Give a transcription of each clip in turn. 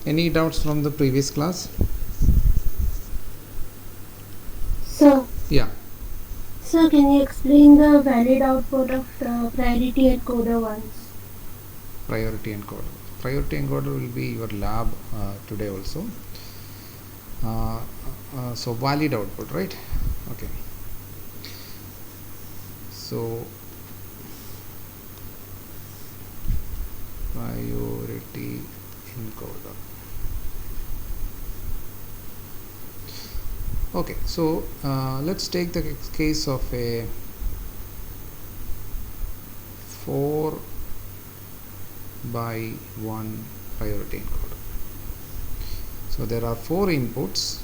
Any doubts from the previous class? Sir, Yeah. sir, can you explain the valid output of priority encoder once? Priority encoder. Priority encoder will be your lab today also. So valid output, right? Okay. So priority encoder. Okay, so let's take the case of a 4 by 1 priority encoder. So there are 4 inputs.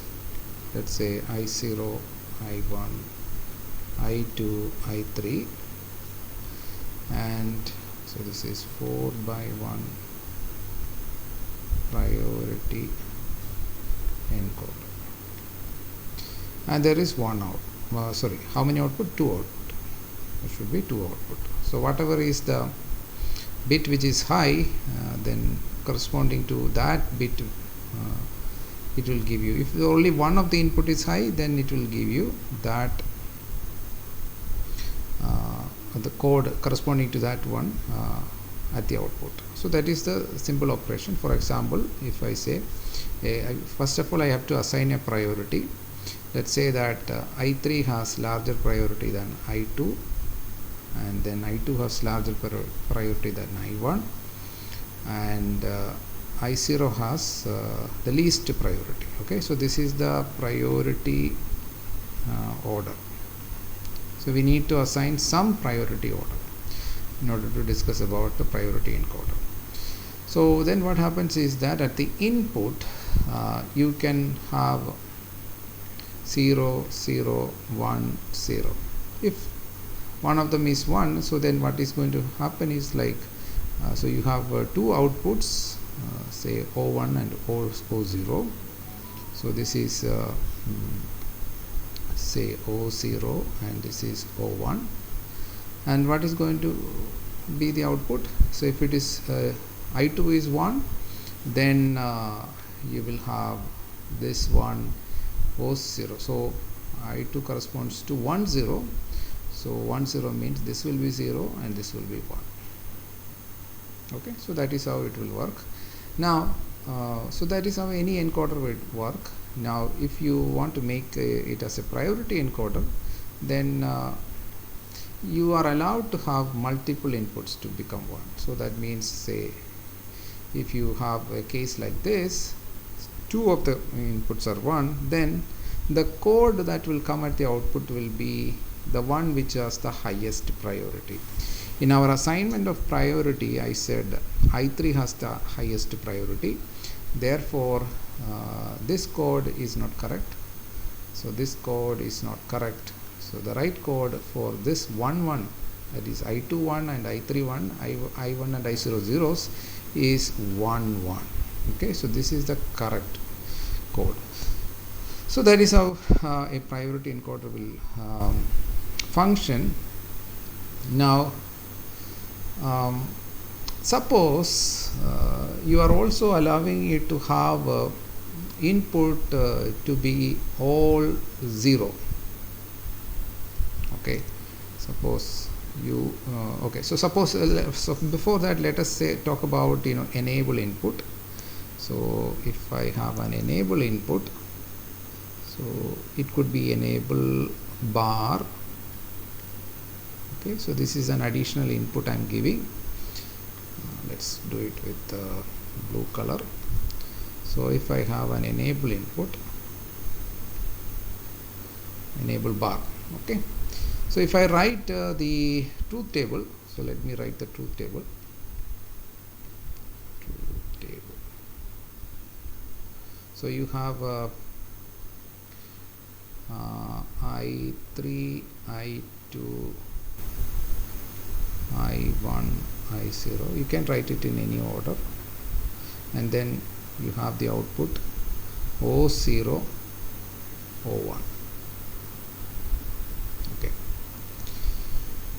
Let's say I0, I1, I2, I3, and so this is 4 by 1 priority encoder, and there is one out. How many output? 2 output. There should be 2 output. So whatever is the bit which is high, then corresponding to that bit, it will give you. If only one of the input is high, then it will give you that the code corresponding to that one at the output. So that is the simple operation. For example, if I say first of all I have to assign a priority. Let's say that I3 has larger priority than I2, and then I2 has larger priority than I1, and I0 has the least priority. Okay, so this is the priority order. So we need to assign some priority order in order to discuss about the priority encoder. So then what happens is that at the input you can have 0, 0, 1, 0. If one of them is 1, so then what is going to happen is like so you have 2 outputs, say O1 and O0. So this is say O0 and this is O1, and what is going to be the output? So if it is I2 is 1, then you will have this one O0. So I2 corresponds to 1 0. So 1 0 means this will be 0 and this will be 1. Okay, so that is how it will work. Now so that is how any encoder will work. Now if you want to make it as a priority encoder, then you are allowed to have multiple inputs to become 1. So that means, say if you have a case like this, 2 of the inputs are 1, then the code that will come at the output will be the one which has the highest priority. In our assignment of priority, I said I3 has the highest priority. Therefore this code is not correct. So this code is not correct. So the right code for this 1 1, that is I2 1 and I3 1, I1 and I0 zeros, is 1 1. Okay, so this is the correct code. So that is how a priority encoder will function. Now suppose you are also allowing it to have input to be all 0. Okay, suppose you okay, so suppose so before that, let us say talk about enable input. So if I have an enable input, so it could be enable bar. Okay, so this is an additional input I am giving. Let's do it with blue color. So if I have an enable input, enable bar. Okay, so if I write the truth table, so let me write the truth table. So you have I3, I2, I1, I0. You can write it in any order, and then you have the output O0, O1. Okay,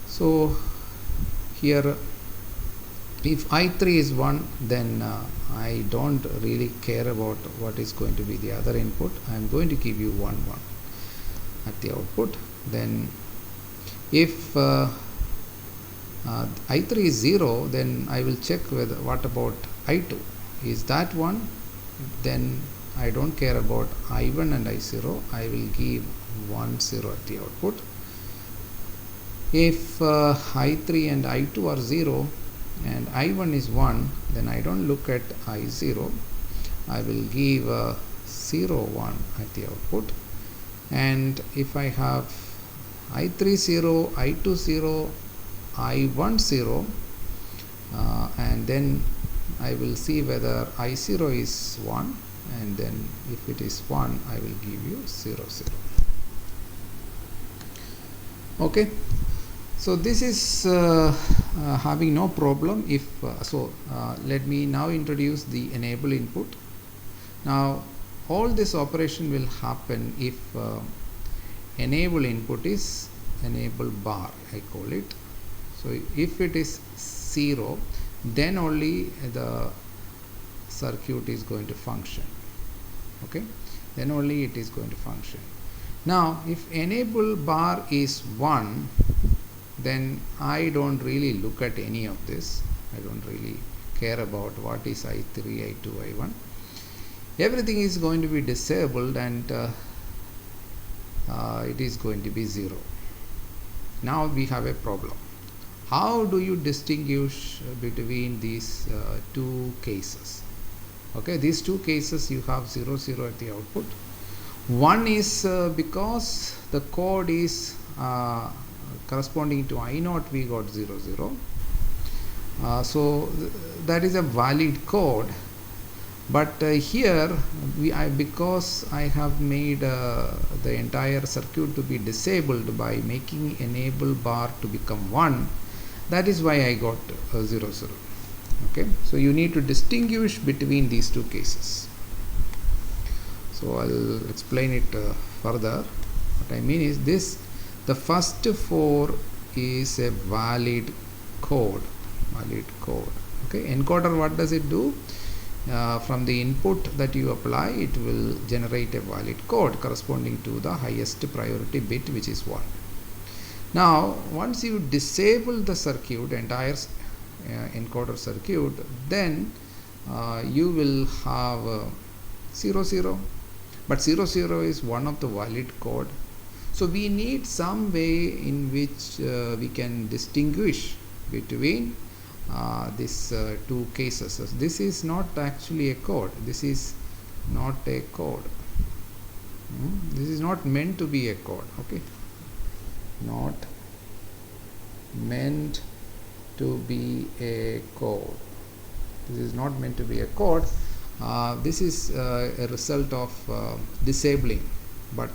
so here If I3 is 1, then I don't really care about what is going to be the other input. I am going to give you 1 1 at the output. Then if I3 is 0, then I will check whether what about I2. Is that 1? Then I don't care about I1 and I0. I will give 1 0 at the output. If I3 and I2 are 0 and I1 is 1, then I don't look at I0. I will give 0 1 at the output. And if I have I3 0, I2 0, I1 0, and then I will see whether I0 is 1, and then if it is 1, I will give you 0 0. Okay, so this is having no problem. If let me now introduce the enable input. Now all this operation will happen if enable input is enable bar, I call it. So if it is 0, then only the circuit is going to function. Okay, then only it is going to function. Now if enable bar is 1, then I don't really look at any of this. I don't really care about what is I3, I2, I1. Everything is going to be disabled, and it is going to be 0. Now we have a problem. How do you distinguish between these two cases? Okay, these two cases you have 0 0 at the output. One is because the code is corresponding to I0, we got 0 0. So that is a valid code. But here because I have made the entire circuit to be disabled by making enable bar to become 1, that is why I got 0 0. Okay, so you need to distinguish between these two cases. So I'll explain it further. What I mean is this: the first 4 is a valid code. Okay, encoder, what does it do? From the input that you apply, it will generate a valid code corresponding to the highest priority bit, which is 1. Now once you disable the circuit, entire encoder circuit, then you will have 0 0, but 0 0 is one of the valid code. So we need some way in which we can distinguish between these two cases. This is not actually a code. This is not a code. This is not meant to be a code. Okay, not meant to be a code. This is not meant to be a code. This is a result of disabling, but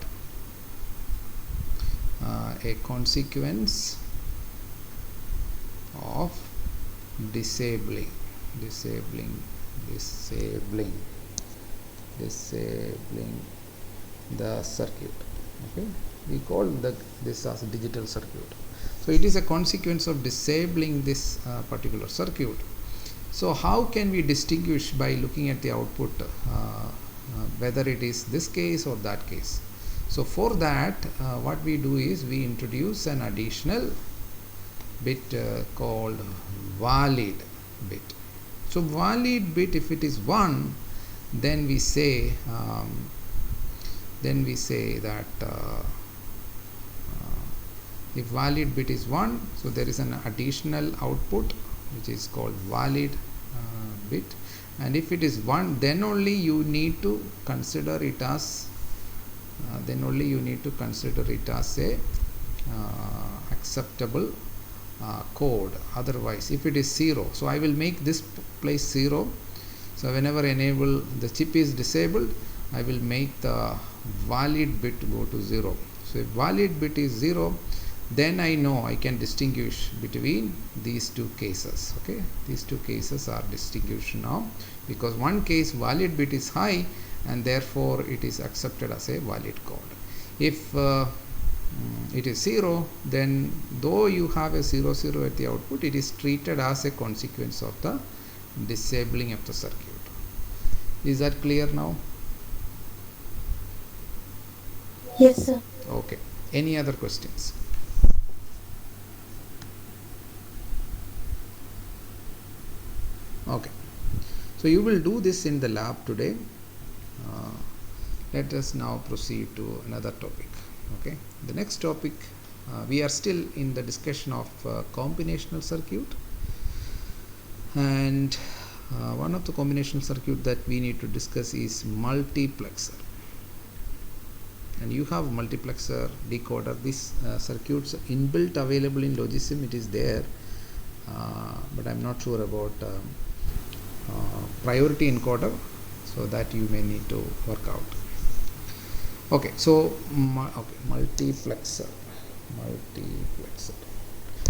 a consequence of disabling the circuit. Okay, we call this as a digital circuit. So it is a consequence of disabling this particular circuit. So how can we distinguish by looking at the output whether it is this case or that case? So for that, what we do is we introduce an additional bit called valid bit. So valid bit, if it is 1, then we say that if valid bit is 1, so there is an additional output which is called valid bit, and if it is 1, then only you need to consider it as a acceptable code. Otherwise, if it is 0, so I will make this place 0. So whenever enable the chip is disabled, I will make the valid bit go to 0. So if valid bit is 0, then I know I can distinguish between these two cases. Okay, these two cases are distinguished now, because one case valid bit is high and therefore it is accepted as a valid code. If it is 0, then though you have a 0 0 at the output, it is treated as a consequence of the disabling of the circuit. Is that clear now? Yes, sir. Okay. Any other questions? Okay. So you will do this in the lab today. Let us now proceed to another topic. Okay. The next topic, we are still in the discussion of combinational circuit, and one of the combinational circuit that we need to discuss is multiplexer. And you have multiplexer, decoder. These circuits inbuilt available in Logisim, it is there, but I'm not sure about priority encoder, so that you may need to work out. Okay, so multiplexer.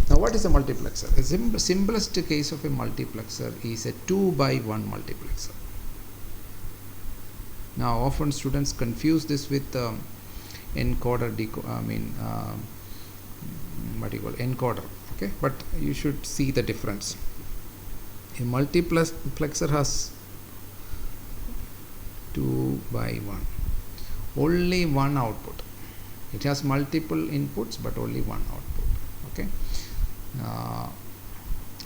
Now what is a multiplexer? The simplest case of a multiplexer is a 2x1 multiplexer. Now often students confuse this with encoder, encoder. Okay, but you should see the difference. A multiplexer has 2x1, only one output. It has multiple inputs but only one output. Okay,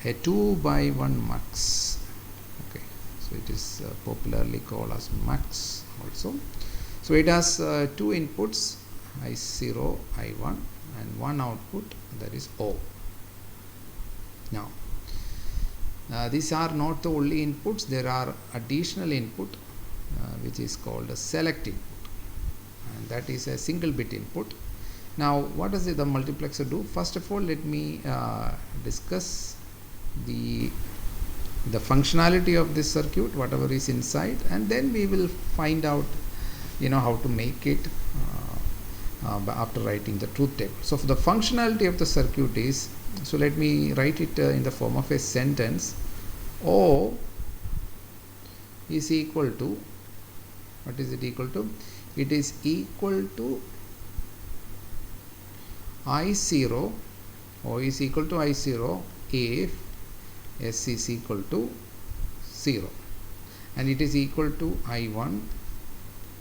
a 2x1 mux. Okay, so it is popularly called as mux also. So it has two inputs, I0, I1, and one output, that is O. Now these are not the only inputs. There are additional input which is called a select input, and that is a single bit input. Now what does the multiplexer do? First of all, let me discuss the functionality of this circuit, whatever is inside, and then we will find out how to make it after writing the truth table. So for the functionality of the circuit is, so let me write it in the form of a sentence. O is equal to, what is it equal to? It is equal to I0, O is equal to I0 if S is equal to 0, and it is equal to I1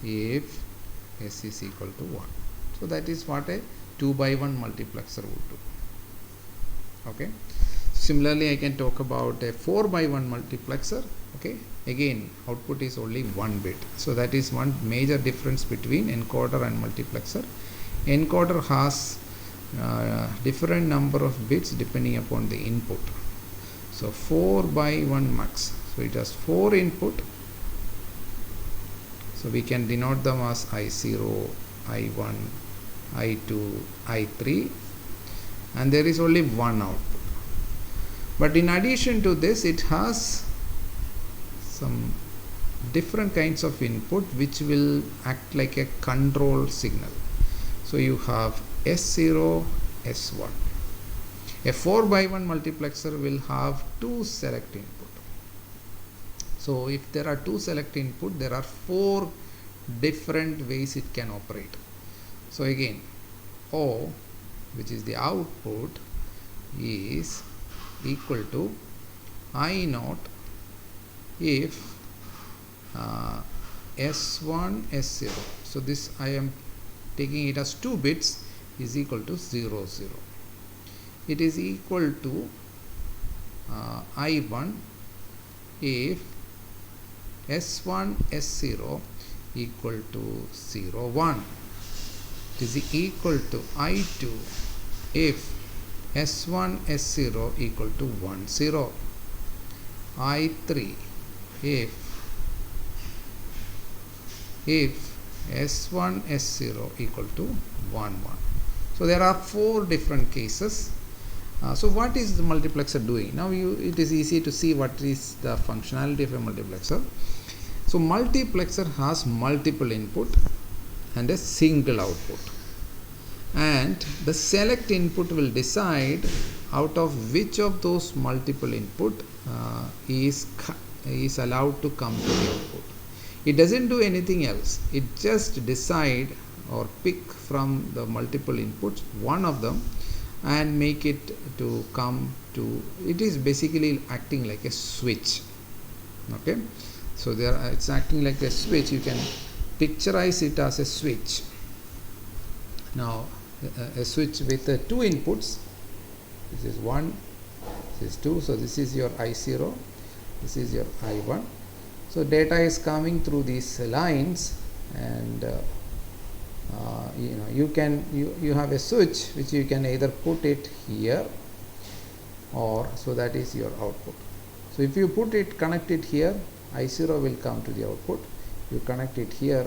if S is equal to 1. So that is what a 2x1 multiplexer would do. Okay. Similarly, I can talk about a 4x1 multiplexer. Okay. Again, output is only 1 bit. So that is one major difference between encoder and multiplexer. Encoder has different number of bits depending upon the input. So 4x1 mux. So it has 4 input. So we can denote them as I0, I1, I2, I3, and there is only one output. But in addition to this, it has some different kinds of input which will act like a control signal. So you have S0, S1. A 4x1 multiplexer will have 2 select input. So if there are 2 select input, there are 4 different ways it can operate. So again, O, which is the output, is equal to I0 if S1, S0. So this I am taking it as 2 bits, is equal to 0, 0. It is equal to I1 if S1, S0 equal to 0, 1. It is equal to I2 if S1, S0 equal to 1, 0. I3 if S1, S0 equal to 1, 1. So there are 4 different cases. So what is the multiplexer doing? Now it is easy to see what is the functionality of a multiplexer. So multiplexer has multiple input and a single output, and the select input will decide out of which of those multiple input is allowed to come to the output. It doesn't do anything else. It just decide or pick from the multiple inputs one of them and make it to come to, it is basically acting like a switch. Okay, so there it's acting like a switch. You can picturize it as a switch. Now a switch with two inputs. This is 1, this is 2, so this is your I0, this is your I1. So data is coming through these lines, and you have a switch which you can either put it here, or so that is your output. So if you connect it here, I0 will come to the output. You connect it here,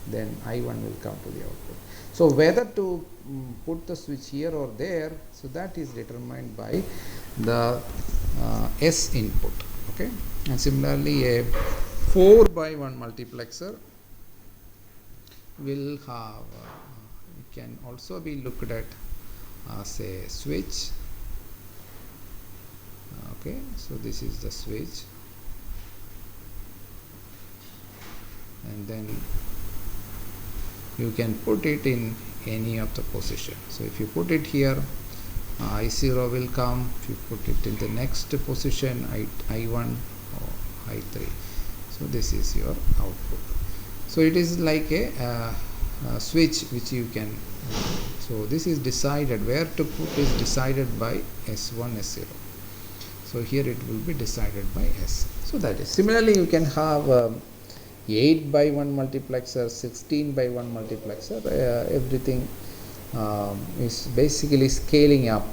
then I1 will come to the output. So whether to put the switch here or there, so that is determined by the S input. Okay, and similarly a 4x1 multiplexer will have it can also be looked at as a switch. Okay, so this is the switch, and then you can put it in any of the position. So if you put it here, I0 will come. If you put it in the next position, I1 or I3. So this is your output. So it is like a switch which you can, so this is decided, where to put is decided by S1, S0. So here it will be decided by S. So that is, similarly you can have 8x1 multiplexer, 16x1 multiplexer. Everything is basically scaling up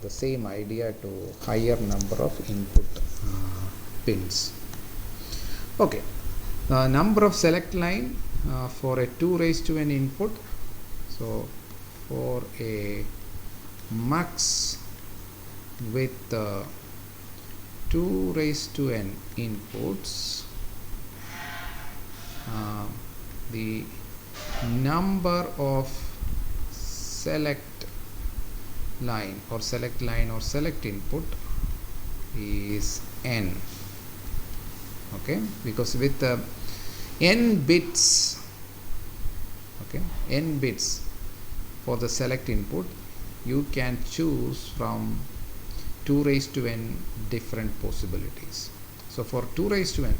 the same idea to higher number of input pins. Okay, number of select line for a 2 raised to n input. So for a mux with 2 raised to n inputs, the number of select line or select input is n. Okay, because with n bits, okay, n bits for the select input, you can choose from 2 raised to n different possibilities. So for 2 raised to n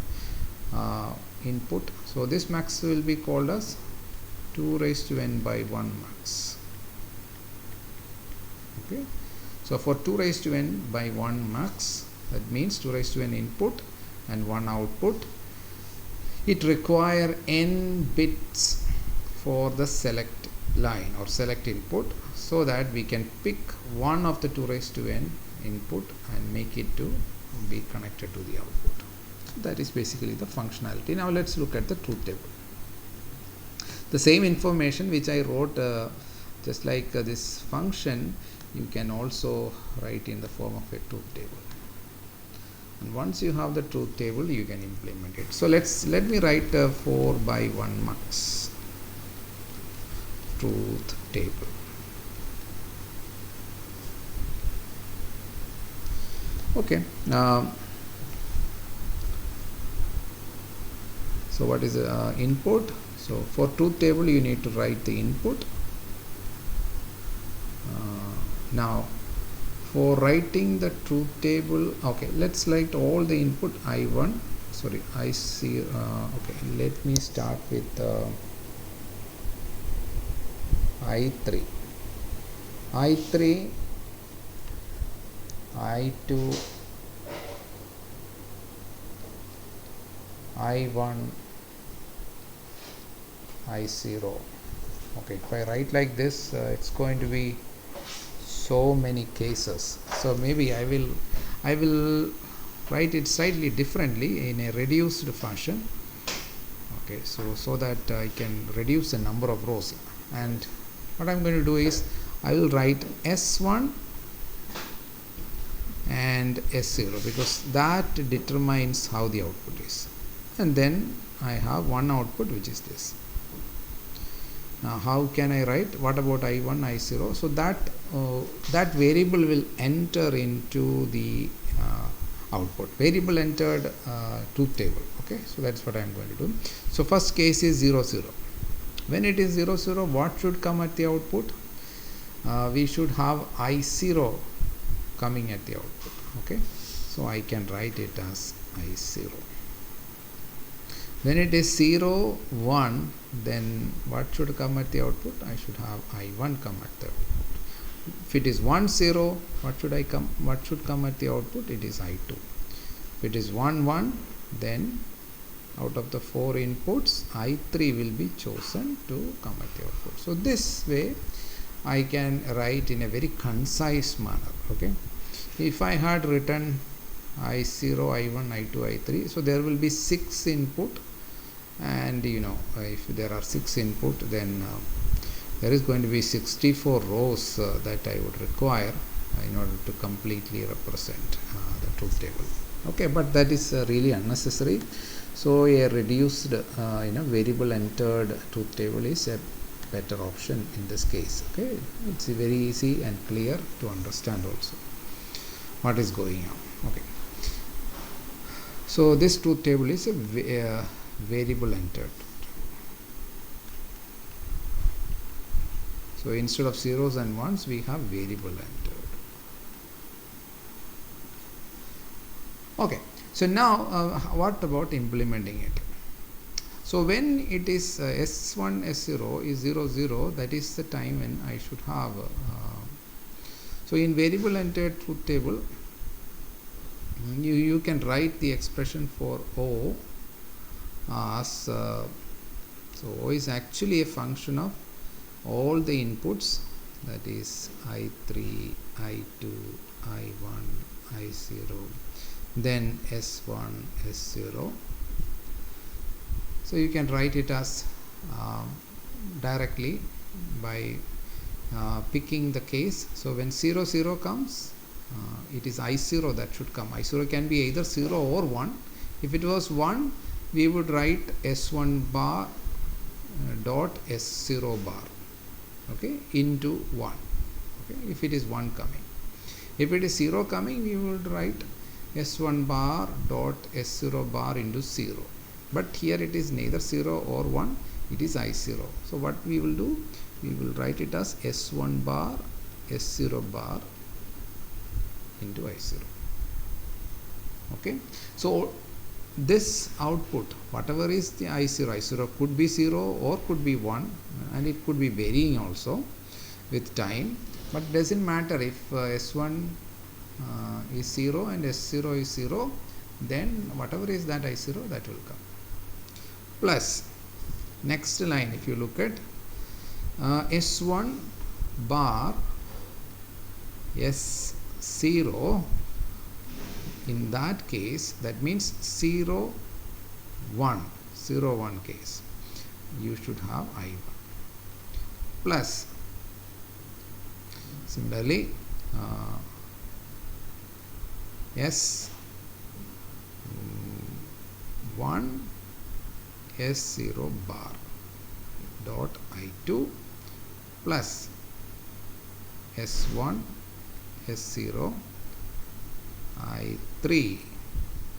input, so this mux will be called as 2 raised to n by 1 mux. Okay, so for 2 raised to n by 1 mux, that means 2 raised to n input and 1 output, it require n bits for the select line or select input, so that we can pick one of the 2 raised to n input and make it to be connected to the output. That is basically the functionality. Now let's look at the truth table. The same information which I wrote just like this function, you can also write in the form of a truth table. And once you have the truth table, you can implement it. So let me write 4x1 mux truth table. Okay. So what is the input? So for truth table, you need to write the input. Now for writing the truth table, okay, let's write all the input I1, sorry, I0. Okay, let me start with I3, I2, I1, I0. Okay, if I write like this, it's going to be so many cases. So maybe I will write it slightly differently in a reduced fashion. Okay, so that I can reduce the number of rows. And what I'm going to do is I will write S1 and S0, because that determines how the output is. And then I have one output, which is this. Now how can I write? What about I1, I0? So that variable will enter into the output. Variable entered truth table. Okay, so that's what I am going to do. So first case is 0, 0. When it is 0 0, what should come at the output? We should have I0 coming at the output. Okay, so I can write it as I0. When it is 0 1, then what should come at the output? I should have I1 come at the output. If it is 1 0, what should come at the output? It is I2. If it is 1 1, then out of the 4 inputs, I3 will be chosen to come at the output. So this way I can write in a very concise manner. Okay, if I had written I0, I1, I2, I3, so there will be 6 input, and if there are 6 input, then there is going to be 64 rows that I would require in order to completely represent the truth table. Okay, but that is really unnecessary. So a reduced variable entered truth table is a better option in this case. Okay, it's very easy and clear to understand also what is going on. Okay, so this truth table is a variable entered. So instead of zeros and ones, we have variable entered. Okay, so now what about implementing it? So when it is S1 S0 is 0 0, that is the time when I should have so in variable entered truth table, you can write the expression for O as so O is actually a function of all the inputs, that is I3, I2, I1, I0, then S1, S0. So you can write it as directly by picking the case. So when 0 0 comes, it is I0 that should come. I0 can be either 0 or 1. If it was 1, we would write S1 bar dot S0 bar, okay, into 1. Okay, if it is 1 coming. If it is 0 coming, we would write S1 bar dot S0 bar into 0. But here it is neither 0 or 1, it is I0. So what we will do, we will write it as S1 bar S0 bar into I0. Okay, so this output, whatever is the I0 could be 0 or could be 1, and it could be varying also with time, but doesn't matter if S1 is 0 and S0 is 0, then whatever is that I0, that will come. Plus, next line, if you look at S1 bar S0, in that case, that means 0 1 case, you should have I1. Plus, similarly, S1 S0 bar dot I2 plus S1 S0 I3.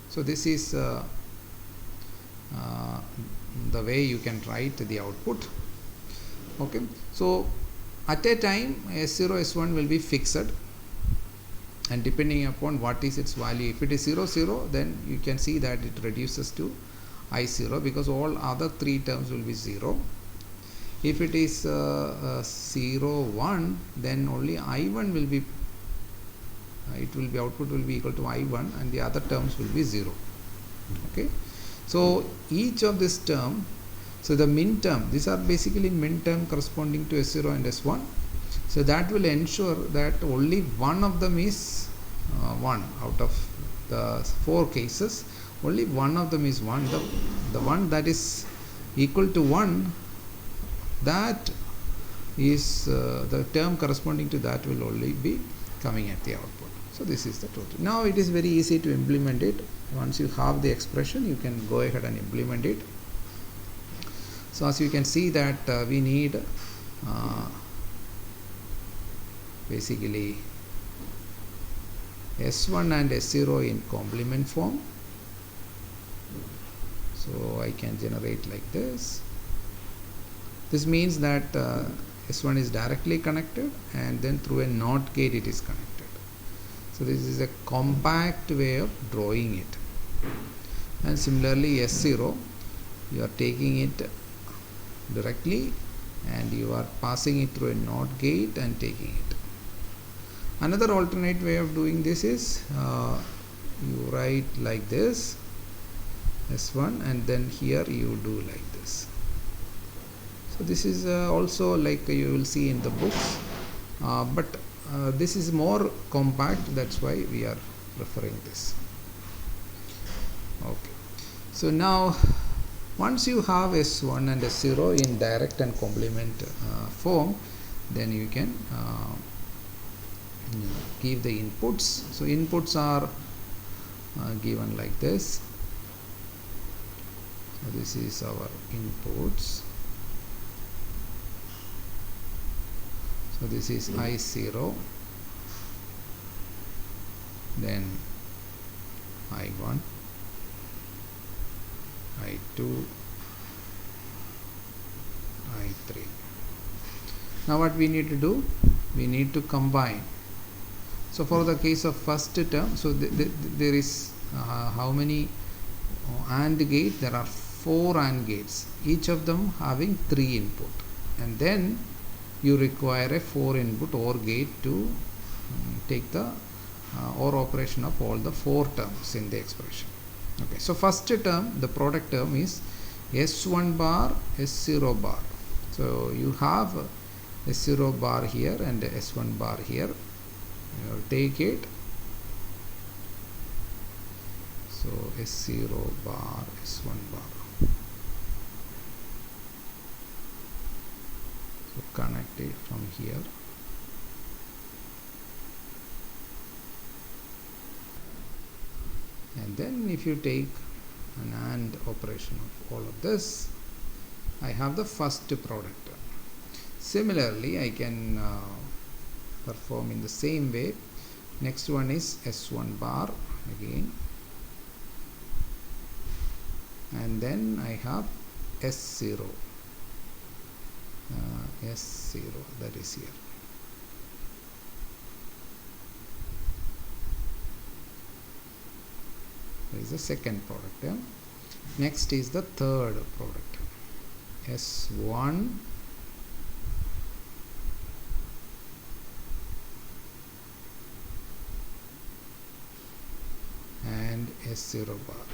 So this is the way you can write the output. Okay, so at a time S0 S1 will be fixed, and depending upon what is its value, if it is 0 0, then you can see that it reduces to I0 because all other 3 terms will be 0. If it is 0 1, then only I1 will be output will be equal to I1, and the other terms will be 0. Okay, so each of this term, so the min term, these are basically min term corresponding to S0 and S1. So that will ensure that only one of them is 1 out of the 4 cases. Only one of them is 1. The one that is equal to 1, that is the term corresponding to that will only be coming at the output. So this is the total. Now it is very easy to implement it. Once you have the expression, you can go ahead and implement it. So as you can see that we need basically S1 and S0 in complement form. So I can generate like this. This means that S1 is directly connected, and then through a NOT gate it is connected. So this is a compact way of drawing it. And similarly S0, you are taking it directly and you are passing it through a NOT gate and taking it. Another alternate way of doing this is you write like this S1, and then here you do like this. So this is also like you will see in the books, but this is more compact, that's why we are referring this. Okay, so now once you have S1 and S0 in direct and complement form, then you can give the inputs. So inputs are given like this. So this is our inputs. So this is I0, then I1, I2, I3. Now what we need to do? We need to combine. So for the case of first term, so there is how many AND gate? There are 4 AND gates, each of them having 3 input, and then you require a 4 input OR gate to take the OR operation of all the 4 terms in the expression. Okay, so first term, the product term is S1 bar, S0 bar. So you have S0 bar here and S1 bar here. You take it. So S0 bar, S1 bar. So connect it from here. And then if you take an AND operation of all of this, I have the first product term. Similarly, I can perform in the same way. Next one is S1 bar again, and then I have S0, S0, that is here. That is the second product term. Next is the third product term, S1 and S0 bar.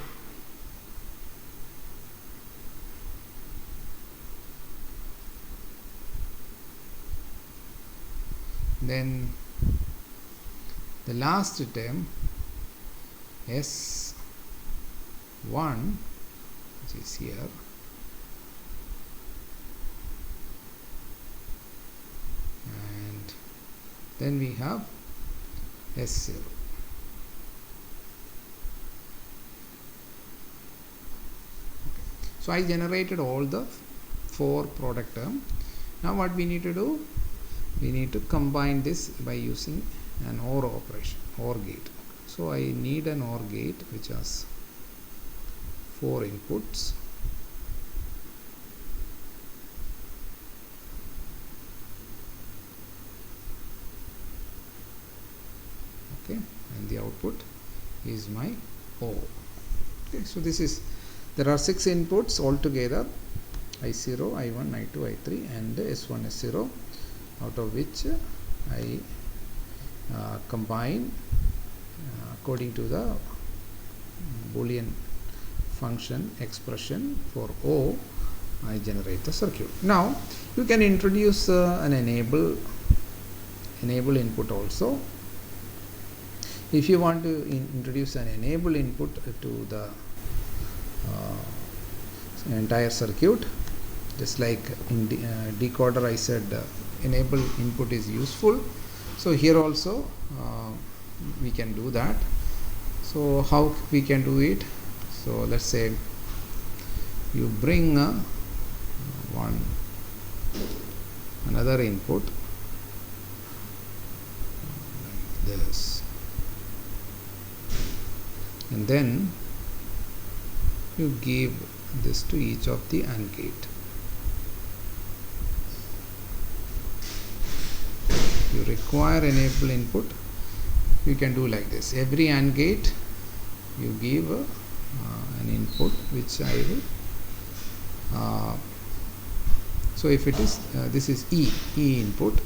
Then the last term S1, which is here, and then we have S0. So I generated all the 4 product term. Now what we need to do? We need to combine this by using an OR operation, OR gate. So I need an OR gate which has 4 inputs. Okay, and the output is my O. Okay, so this is, there are 6 inputs altogether, I0, I1, I2, I3 and S1, S0, out of which I combine according to the Boolean function expression for O. I generate the circuit. Now you can introduce an enable input also. If you want to introduce an enable input to the entire circuit, just like in decoder I said enable input is useful, so here also we can do that. So how we can do it? So let's say you bring another input like this, and then you give this to each of the AND gate. if you require enable input, you can do like this. Every AND gate you give an input which I will so if it is this is E input,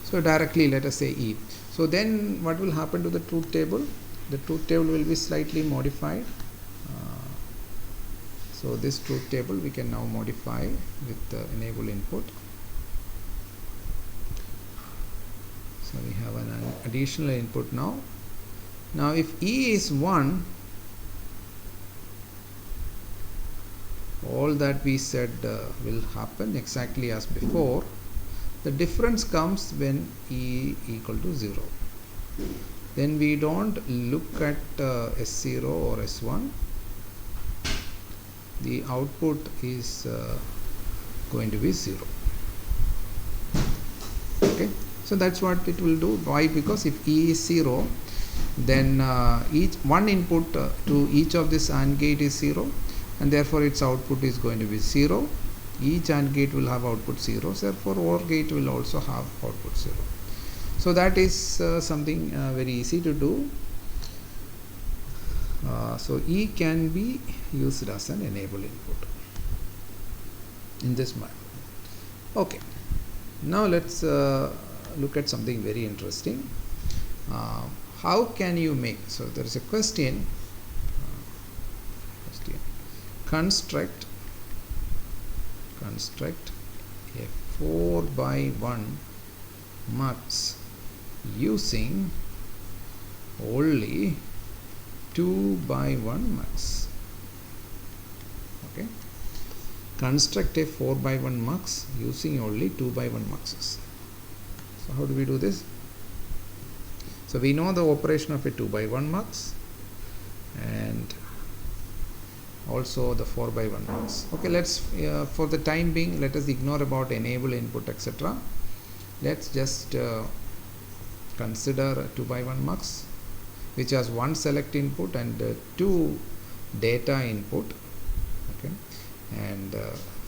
so directly let us say E. So then what will happen to the truth table? The truth table will be slightly modified. So this truth table we can now modify with the enable input. So we have an additional input now. Now if E is 1, all that we said will happen exactly as before. The difference comes when E equal to 0. Then we don't look at S0 or S1. The output is going to be 0. Okay, so that's what it will do. Why? Because if E is 0, then each one input to each of this AND gate is 0, and therefore its output is going to be 0. Each AND gate will have output 0, therefore OR gate will also have output 0. So that is something very easy to do. So E can be used as an enable input in this manner. Okay, now let's look at something very interesting. How can you make, so there is a question, construct a 4x1 mux using only 2x1 mux. Okay, construct a 4x1 mux using only 2x1 muxes. So how do we do this? So we know the operation of a 2x1 mux and also the 4x1 mux. Okay, let's for the time being let us ignore about enable input etc. Let's just consider a 2x1 mux which has one select input and two data input. Okay, and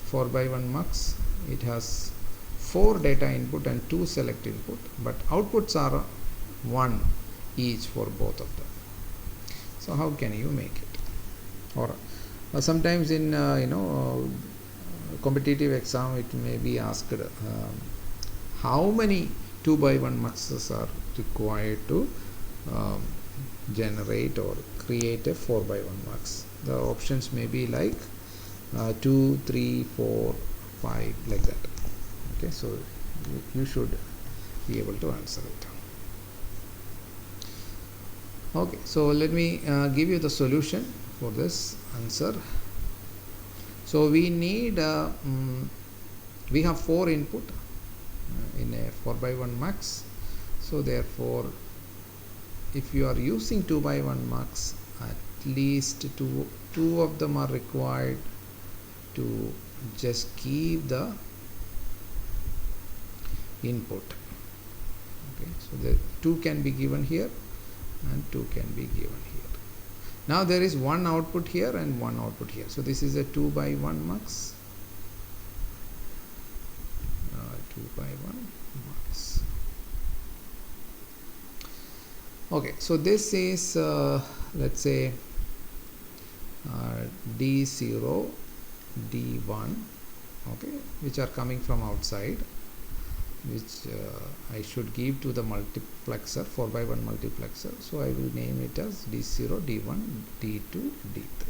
4x1 mux, it has 4 data input and 2 select input, but outputs are 1 each for both of them. So how can you make it? Or sometimes in competitive exam it may be asked how many 2x1 muxes are required to generate or create a 4x1 mux. The options may be like 2, 3, 4, 5 like that. Okay, so you should be able to answer it. Okay, so let me give you the solution for this answer. So we need we have 4 input in a 4x1 mux. So therefore if you are using 2x1 mux, at least two of them are required to just give the input. Okay, so the 2 can be given here and 2 can be given here. Now there is one output here and one output here. So this is a 2x1 mux. 2x1 mux. Okay, so this is let's say D0, D1, okay, which are coming from outside, which I should give to the multiplexer, 4x1 multiplexer. So I will name it as D0, D1, D2, D3.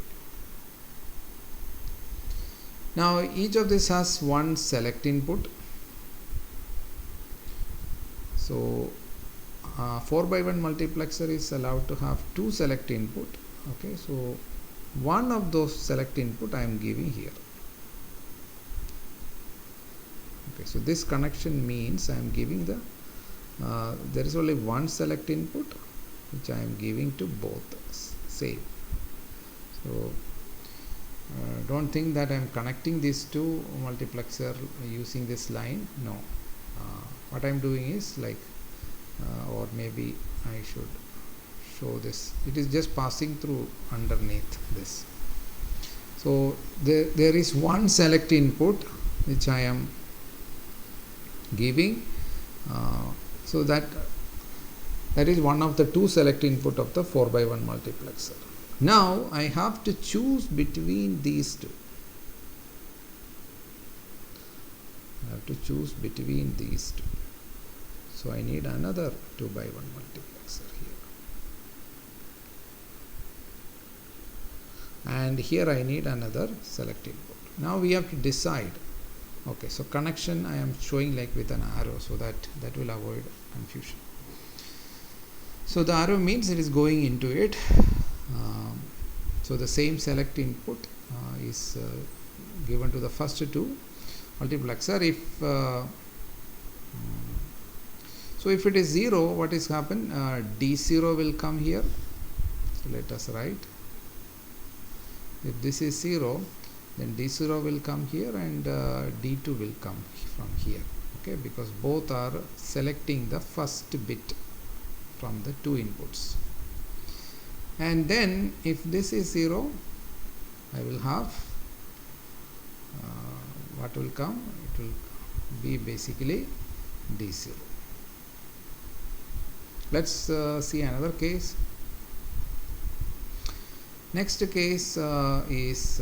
Now each of this has one select input. So 4x1 multiplexer is allowed to have 2 select input. Okay, so one of those select input I am giving here. Okay, so this connection means I am giving the there is only one select input which I am giving to both same. So don't think that I am connecting these two multiplexer using this line. No, what I am doing is like or maybe I should show this. It is just passing through underneath this. So there is one select input which I am giving. So that is one of the two select input of the 4x1 multiplexer. Now I have to choose between these two. I have to choose between these two. So I need another 2x1 multiplexer here. And here I need another select input. Now we have to decide. Okay, so connection I am showing like with an arrow, so that will avoid confusion. So the arrow means it is going into it. So the same select input is given to the first two multiplexer. So if it is 0, what is happen? D0 will come here. So let us write. If this is 0, then D0 will come here and D2 will come from here. Okay, because both are selecting the first bit from the two inputs. And then if this is 0, I will have what will come? It will be basically D0. Let's see another case. Next case is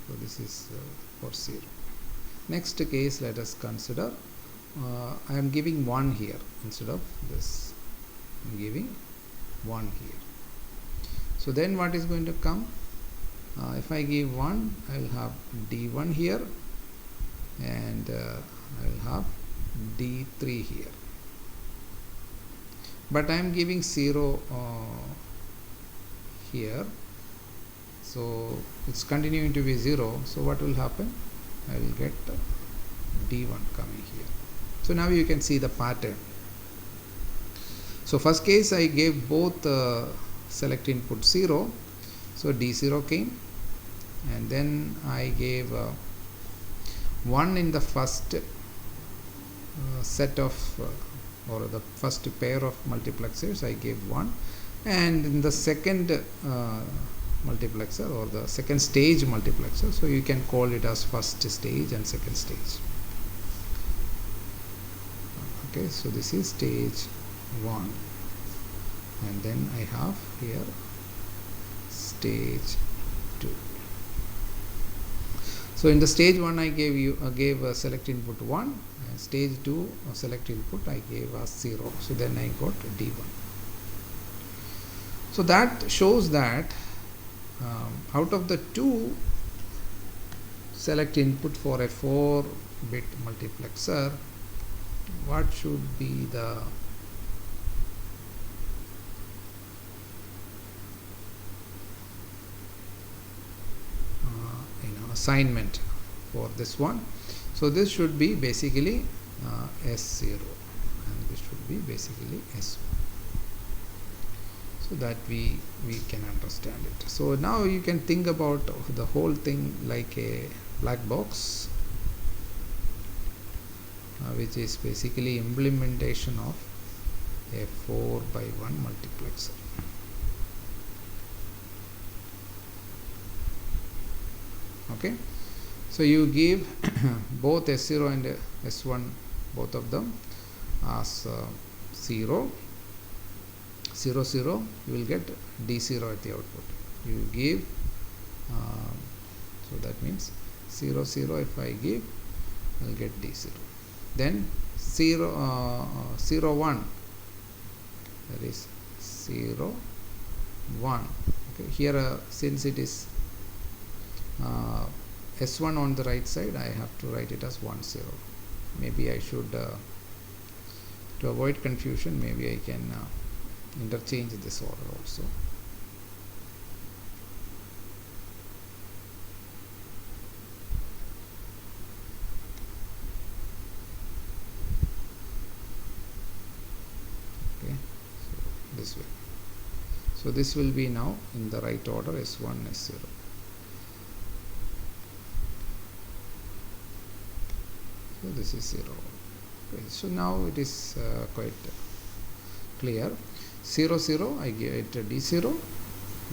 so this is for 0. Next case, let us consider I am giving 1 here instead of this. I am giving 1 here. So then what is going to come? If I give 1, I will have D1 here, and I will have D3 here. But I am giving 0 here, so it's continuing to be 0. So what will happen? I will get D1 coming here. So now you can see the pattern. So first case I gave both select input 0, so D0 came, and then I gave 1 in the first set of or the first pair of multiplexers. I gave 1, and in the second multiplexer or the second stage multiplexer, so you can call it as first stage and second stage. Okay, so this is stage 1, and then I have here stage 2. So in the stage 1 I gave a select input 1, and stage 2 select input I gave as 0. So then I got D1. So that shows that out of the two select input for a 4-bit multiplexer, what should be the assignment for this one? So this should be basically S0, and this should be basically S1, so that we can understand it. So now you can think about the whole thing like a black box, which is basically implementation of a 4x1 multiplexer. Okay, so you give both S0 and S1, both of them as 0, 0, 0, you will get D0 at the output. You give, so that means 0, 0, if I give, I will get D0. Then 0, 0, 1, that is 0, 1. Okay, here since it is S1 on the right side, I have to write it as 1, 0. Maybe I should, to avoid confusion, maybe I can interchange this order also. Okay, so this way. So this will be now in the right order, S1, S0. So this is 0. Okay, so now it is quite clear. 0, 0, I get D0,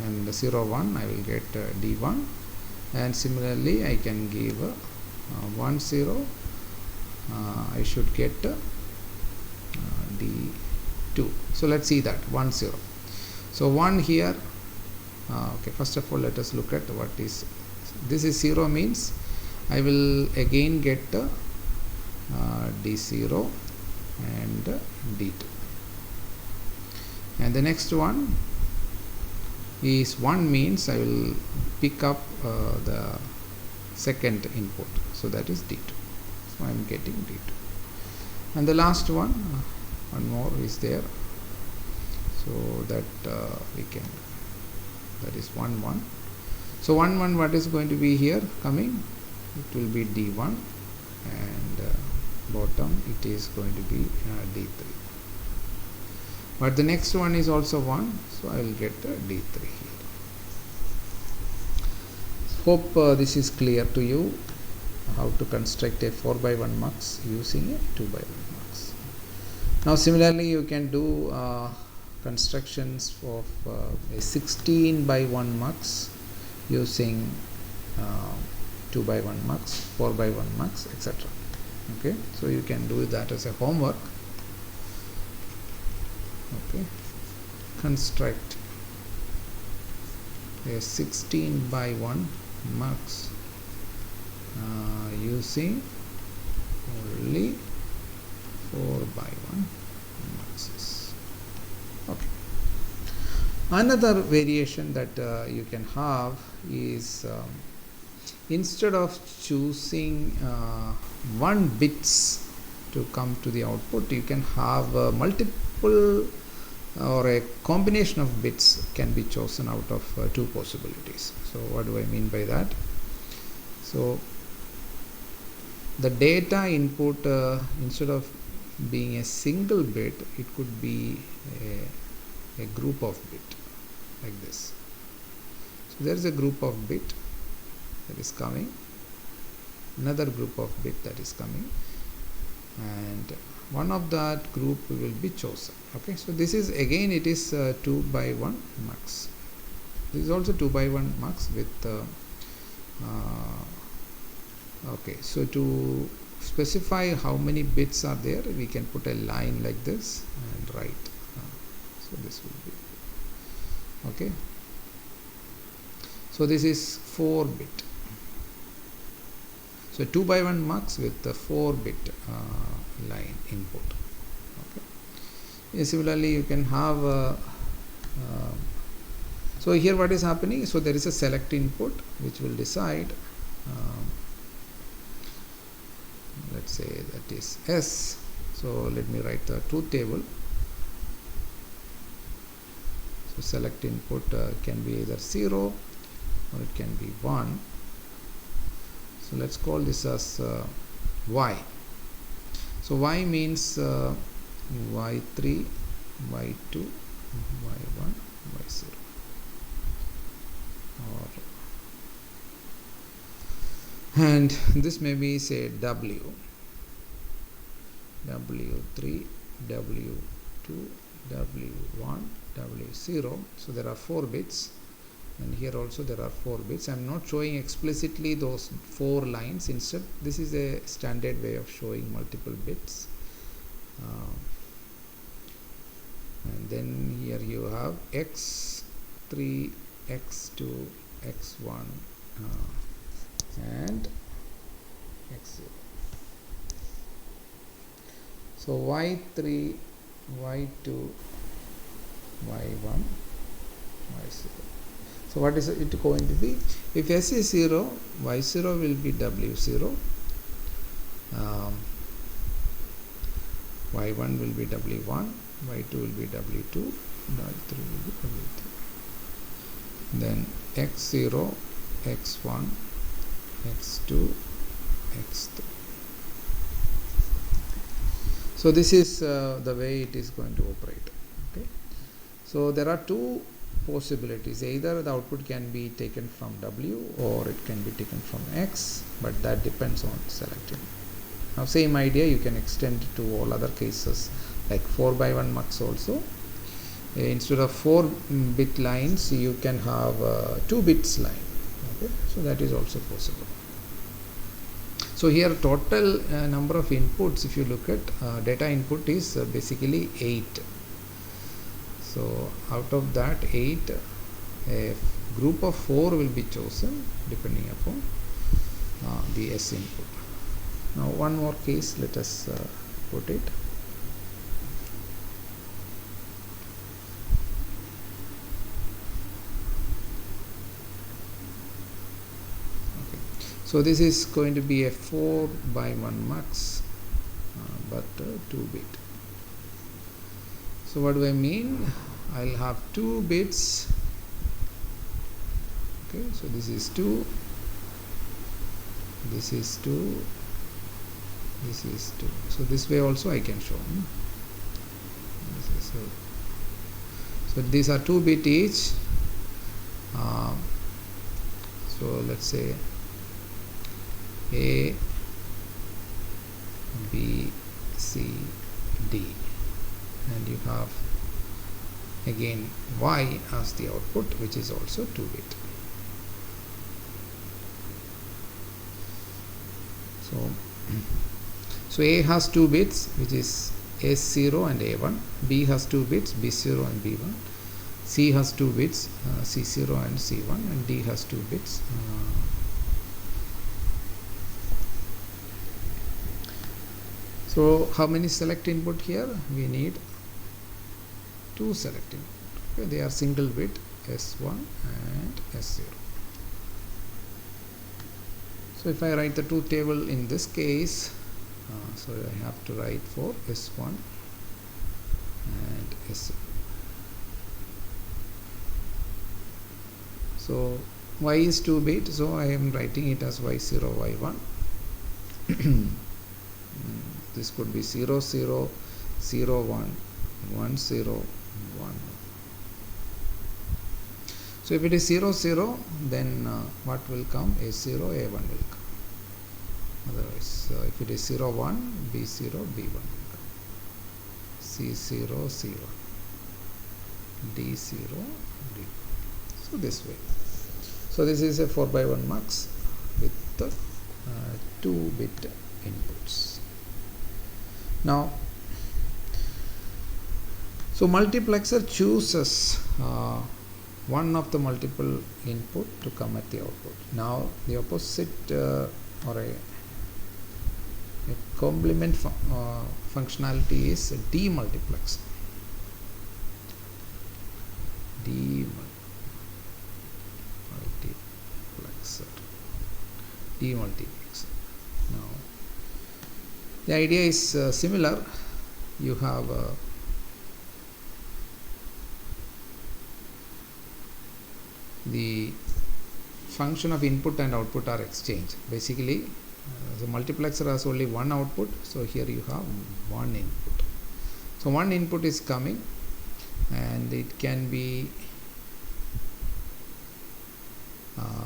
and 0, 1, I will get D1, and similarly I can give 1, 0, I should get D2. So let's see that 1 0. So 1 here. Okay, first of all let us look at what is this. Is 0 means I will again get D0 and D2, and the next one is 1 means I will pick up the second input, so that is D2. So I am getting D2, and the last one more is there, so that we can, that is 1 1. So 1 1, what is going to be here coming? It will be D1, and bottom it is going to be D3. But the next one is also 1, so I will get D3 here. Hope this is clear to you, how to construct a 4 by 1 mux using a 2 by 1 mux. Now similarly you can do constructions of a 16 by 1 mux using 2 by 1 mux, 4 by 1 mux, etc. Okay, so you can do that as a homework. Okay, construct a 16 by 1 mux using only 4 by 1 muxes. Okay. Another variation that you can have is instead of choosing 1 bits to come to the output, you can have multiple or a combination of bits can be chosen out of 2 possibilities. So what do I mean by that? So the data input, instead of being a single bit, it could be a group of bit like this. So there is a group of bit that is coming, another group of bit that is coming, and one of that group will be chosen. Okay, so this is again, it is 2 by 1 mux. This is also 2 by 1 mux with okay, so to specify how many bits are there, we can put a line like this and write. So this will be okay. So this is 4 bit. So 2 by 1 mux with the 4 bit line input. Okay. Similarly, you can have so here what is happening? So there is a select input which will decide. Let's say that is S. So let me write the truth table. So select input can be either 0 or it can be 1. So let's call this as Y. So Y means Y3, Y2, Y1, Y0. And this may be, say, W, W3, W2, W1, W0. So there are 4 bits, and here also there are 4 bits. I am not showing explicitly those 4 lines. Instead, this is a standard way of showing multiple bits. And then here you have X3, X2, X1 and X0. So Y3, Y2, Y1, Y0. So what is it going to be? If S is 0, Y0 will be W0, Y1 will be W1, Y2 will be W2, Y3 will be W3. Then X0, X1, X2, X3. So this is the way it is going to operate. Okay. So there are 2 possibilities. Either the output can be taken from W or it can be taken from X, but that depends on selecting. Now same idea you can extend to all other cases like 4 by 1 mux also. Instead of 4 bit lines, you can have 2 bits line. Okay, so that is also possible. So here total number of inputs, if you look at data input, is basically 8. So out of that 8, a group of 4 will be chosen depending upon the S input. Now one more case, let us put it. So this is going to be a 4 by 1 mux, but 2 bit. So what do I mean? I'll have 2 bits. Okay, so this is 2, this is 2, this is 2. So this way also I can show. This is so these are 2 bit each. So let's say A, B, C, D, and you have again Y as the output, which is also 2 bit. So A has 2 bits, which is S0 and A1. B has 2 bits, B0 and B1. C has 2 bits, C0 and C1, and D has 2 bits. So how many select input here? We need 2 select input. Okay, they are single bit, S1 and S0. So if I write the truth table in this case, so I have to write for S1 and S0. So Y is 2 bit, so I am writing it as Y0, Y1. This could be 0, 0, 0, 1, 1, 0, 1. So if it is 0, 0, then what will come? A0, A1 will come. Otherwise, if it is 0, 1, B0, B1 will come. C0, C1, D0, D1. So this way. So this is a 4 by 1 mux with 2 bit inputs. Now, so multiplexer chooses one of the multiple input to come at the output. Now the opposite or a complement functionality is a demultiplexer. Demultiplexer. Now the idea is similar. You have the function of input and output are exchanged. Basically, the multiplexer has only one output, so here you have one input. So one input is coming, and it can be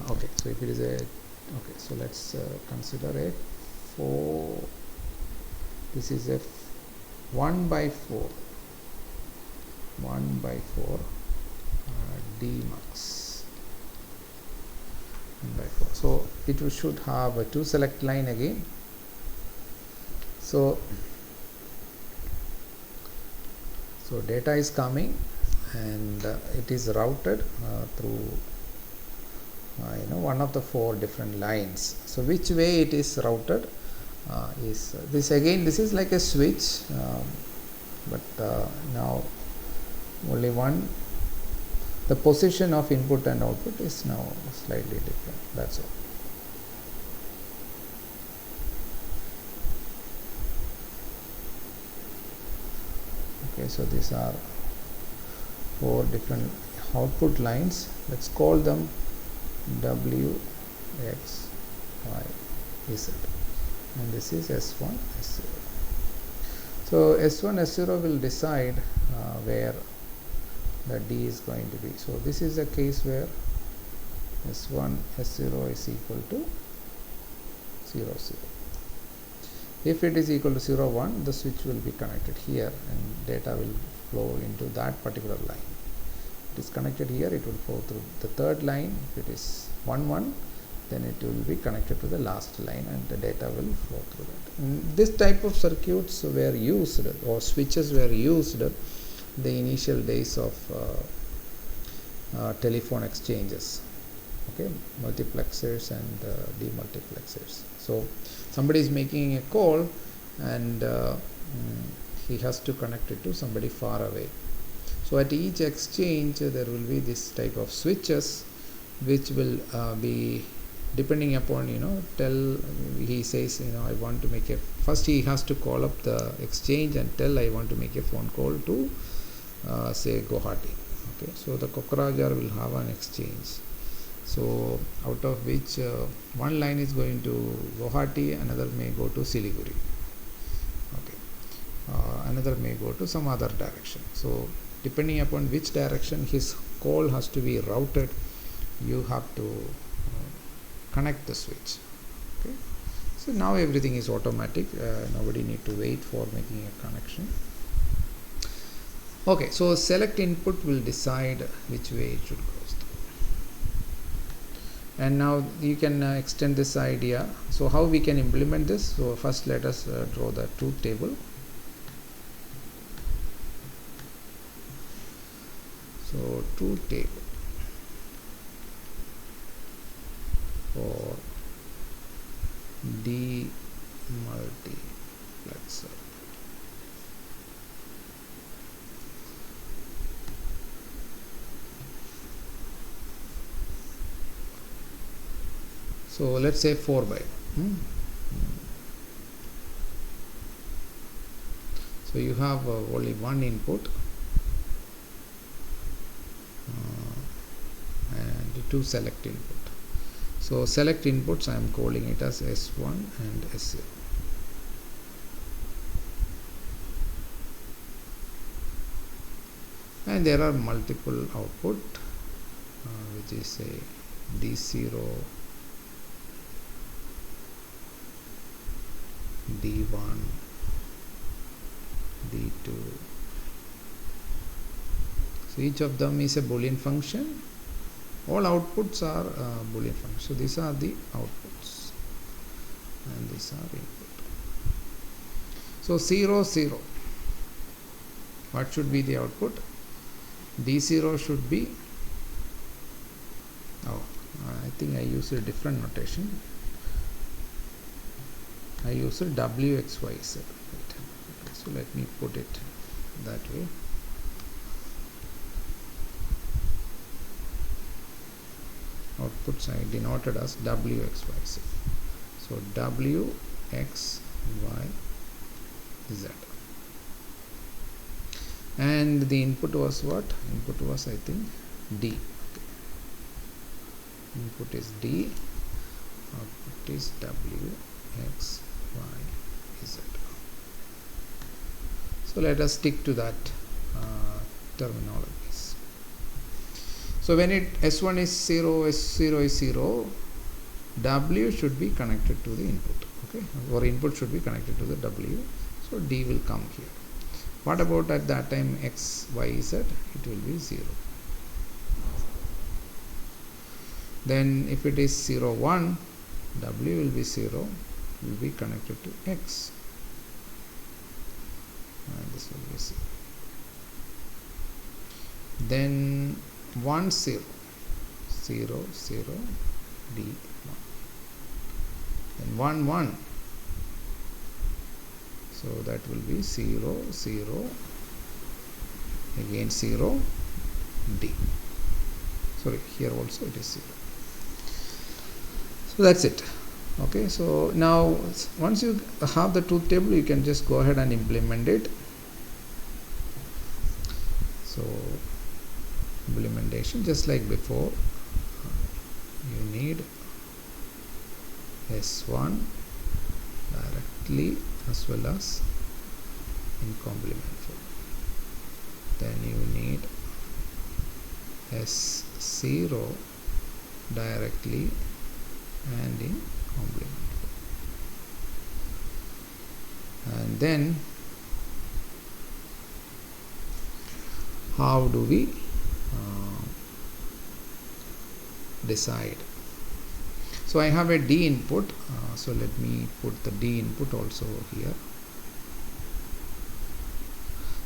okay. So if it is a okay, so let's consider a 4. This is a 1 by 4 D mux 1 by 4. So it should have a 2 select line again. So data is coming, and it is routed through one of the 4 different lines. So which way it is routed is this. Again, this is like a switch, but now only one, the position of input and output is now slightly different. That's all. Okay, so these are 4 different output lines. Let's call them W, X, Y, Z, and this is S1, S0. So S1, S0 will decide where the D is going to be. So this is a case where S1, S0 is equal to 0, 0. If it is equal to 0, 1, the switch will be connected here, and data will flow into that particular line. It is connected here, it will flow through the third line. If it is 1, 1, then it will be connected to the last line and the data will flow through that. This type of circuits were used, or switches were used, the initial days of telephone exchanges, okay, multiplexers and demultiplexers. So somebody is making a call and he has to connect it to somebody far away. So at each exchange there will be this type of switches which will be depending upon, he says, I want to make first he has to call up the exchange and tell I want to make a phone call to say Guwahati. Okay, so the Kokrajhar will have an exchange, so out of which one line is going to Guwahati, another may go to Siliguri, okay, another may go to some other direction. So depending upon which direction his call has to be routed, you have to connect the switch. Okay, so now everything is automatic, nobody need to wait for making a connection. Okay, so select input will decide which way it should go through. And now you can extend this idea. So how we can implement this? So first let us draw the truth table. So truth table for demultiplexer. So let's say 4 by 1. So you have only one input and two select input. So select inputs I am calling it as S1 and S0. And there are multiple output which is a D0, D1, D2. So each of them is a Boolean function. All outputs are Boolean functions. So these are the outputs and these are input. So 0, 0. What should be the output? D0 should be, I think I used a different notation. I use a WXYZ. So let me put it that way. Outputs I denoted as WXYZ. So WXYZ. And the input was what? Input was, I think, D. Input is D. Output is WXYZ. So let us stick to that terminologies. So when S1 is 0, S0 is 0, W should be connected to the input, okay, or input should be connected to the W. So D will come here. What about at that time X, Y, Z? It will be 0. Then if it is 0, 1, W will be 0, will be connected to X. And this will be 0. Then 1, 0, 0, 0, D, 1. Then 1, 1. So that will be 0, 0, again 0, D. Sorry, here also it is 0. So that's it. Okay, so now once you have the truth table, you can just go ahead and implement it. So implementation, just like before, you need S1 directly as well as in complement form. Then you need S0 directly and in complement form. And then how do we decide? So I have a D input, so let me put the D input also here.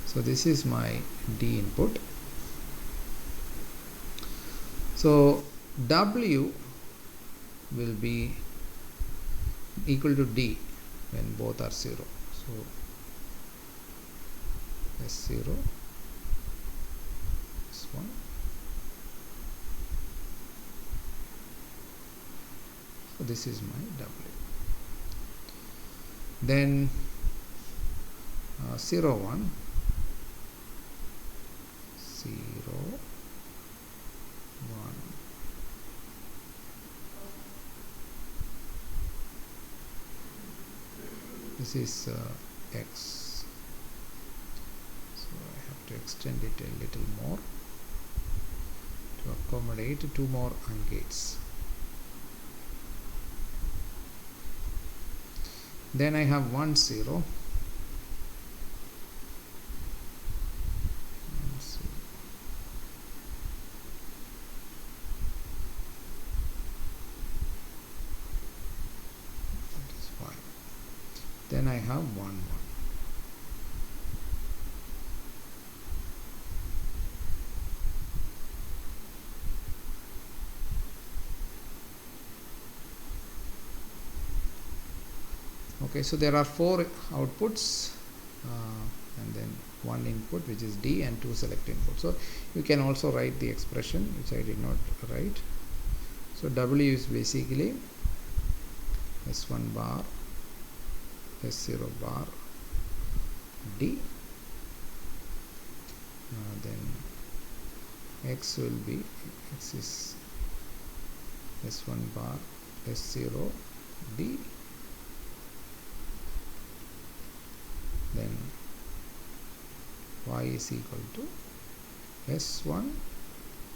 So this is my D input. So W will be equal to D when both are 0. So S0, S1. So this is my W. Then 0 1, 0 1. This is X. So I have to extend it a little more to accommodate 2 more AND gates. Then I have 1 0. That is 5. Then I have 1 1. Okay, so there are 4 outputs and then 1 input, which is D, and 2 select inputs. So you can also write the expression, which I did not write. So W is basically S1 bar, S0 bar, D. Then X will be, X is S1 bar, S0, D. Then Y is equal to S1,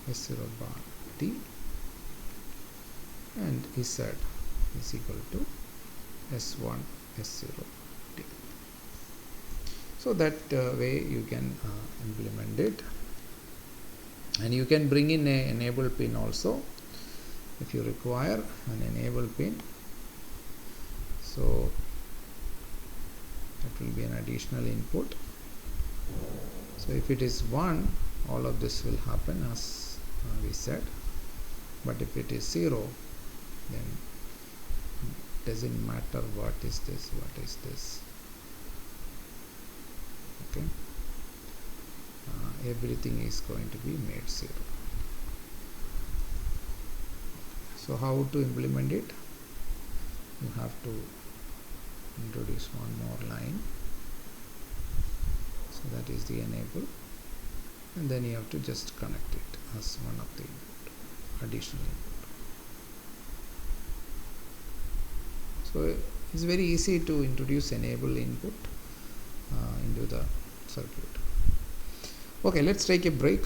S0 bar, D, and Z is equal to S1, S0, D. So that way you can implement it, and you can bring in a enable pin also if you require an enable pin. So that will be an additional input. So if it is 1, all of this will happen as we said, but if it is 0, then it doesn't matter what is this, okay. Everything is going to be made 0. So how to implement it? You have to introduce one more line, so that is the enable, and then you have to just connect it as one of the input, additional input. So it's very easy to introduce enable input into the circuit. Okay, let's take a break.